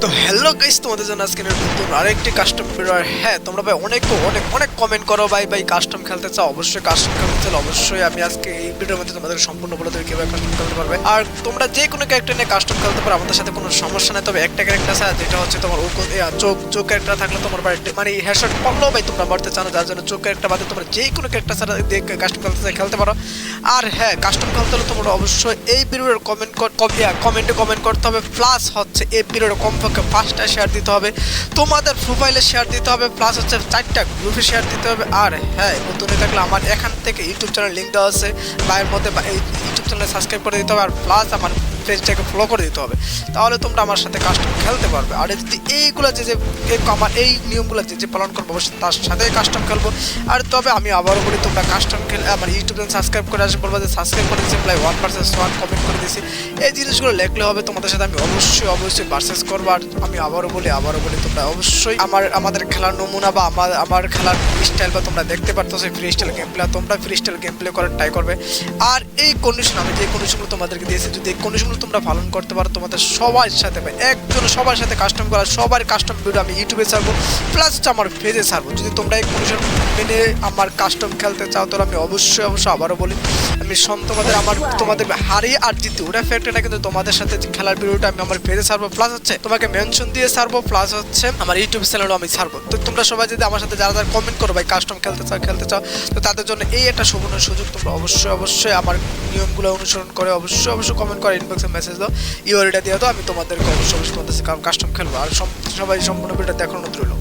তো hello guys, তোমাদের জন্য আজকে নতুন আরেকটি কাস্টম ভিডিও। আর হ্যাঁ, তোমরা ভাই অনেক অনেক কমেন্ট করো ভাই কাস্টম খেলতে চাও, অবশ্যই কাস্টম খেলতে চাও। অবশ্যই আমি আজকে এই ভিডিওর মধ্যে তোমাদের সম্পূর্ণ বলে দেবো কিভাবে কাস্টম খেলতে পারবে। আর তোমরা যে কোনো ক্যারেক্টার নিয়ে কাস্টম খেলতে পারো, আমাদের সাথে কোনো সমস্যা নেই। তবে একটা ক্যারেক্টার আছে যেটা হচ্ছে তোমার চোখ ক্যারেক্টার থাকলে তোমার মানে হেডশট পড়লেও ভাই তোমরা মারতে চাও না, যার জন্য চোখ ক্যারেক্টার বাদে তোমরা যে কোনো ক্যারেক্টার ছাড়া কাস্টম খেলতে পারো। আর হ্যাঁ, কাস্টম খেলতে হলে তোমরা অবশ্যই এই ভিডিওর কমেন্টে কমেন্ট করতে হবে, প্লাস হচ্ছে এই ভিডিওর কমপক্ষে 5টা শেয়ার দিতে হবে, তোমাদের প্রোফাইলে শেয়ার দিতে হবে, প্লাস হচ্ছে 4টা গ্রুপে শেয়ার দিতে হবে। আর হ্যাঁ, নতুন থাকলে আমার এখান থেকে ইউটিউব চ্যানেল লিঙ্ক দেওয়া আছে, বাইরের মধ্যে এই ইউটিউব চ্যানেলে সাবস্ক্রাইব করে দিতে হবে, আর প্লাস আমার পেজটাকে ফলো করে দিতে হবে। তাহলে তোমরা আমার সাথে কাস্টম খেলতে পারবে। আর যদি এইগুলো যে আমার এই নিয়মগুলো যে পালন করবো, অবশ্যই তার সাথে কাস্টম খেলবো। আর তবে আমি আবারও বলি, তোমরা কাস্টম খেলে আমার ইউটিউব চ্যানেল সাবস্ক্রাইব করে আসবে, বলবো যে সাবস্ক্রাইব করে দিয়েছি, প্রায় 1 কমেন্ট করে দিয়েছি। এই জিনিসগুলো লেখলে হবে, তোমাদের সাথে আমি অবশ্যই ভার্সেস করবো। আর আমি আবারও বলি তোমরা অবশ্যই আমাদের খেলার নমুনা বা আমার খেলার স্টাইল বা তোমরা দেখতে পারতো ফ্রি স্টাইল গেম প্লে, তোমরা ফ্রি স্টাইল গেম প্লে করার ট্রাই করবে। আর এই কন্ডিশন আমি যে কন্ডিশনগুলো তোমাদেরকে দিয়েছি, যদি এই কন্ডিশনগুলো তোমরা পালন করতে পারো, তোমাদের সবার সাথে সবার সাথে কাস্টম করা, সবার কাস্টম ভিডিও আমি ইউটিউবে ছাড়বো, প্লাস হচ্ছে আমার পেজে ছাড়বো। যদি তোমরা এই কন্ডিশন মেনে আমার কাস্টম খেলতে চাও, তাহলে আমি অবশ্যই আবারও বলি, আমি তোমাদের হারিয়ে আর জিতে ওটা ফ্যাক্ট না, কিন্তু তোমাদের সাথে খেলার ভিডিওটা আমি আমার পেজে ছাড়বো, প্লাস হচ্ছে তোমাকে মেনশন দিয়ে ছাড়বো, প্লাস হচ্ছে আমার ইউটিউব চ্যানেলও আমি ছাড়বো। তো তোমরা সবাই যদি আমার সাথে যারা কমেন্ট করো ভাই কাস্টম খেলতে চাও, তো তাদের জন্য এই একটা সুবর্ণ সুযোগ। তোমরা অবশ্যই আমার নিয়মগুলো অনুসরণ করে অবশ্যই কমেন্ট করে ইনবক্সে মেসেজ দাও, ইউআরআইটা দিয়ে দাও, আমি তোমাদেরকে অবশ্যই তোমাদের কাস্টম খেলবো। আর সবাই সম্পূর্ণ ভিডিওটা দেখানো রইল।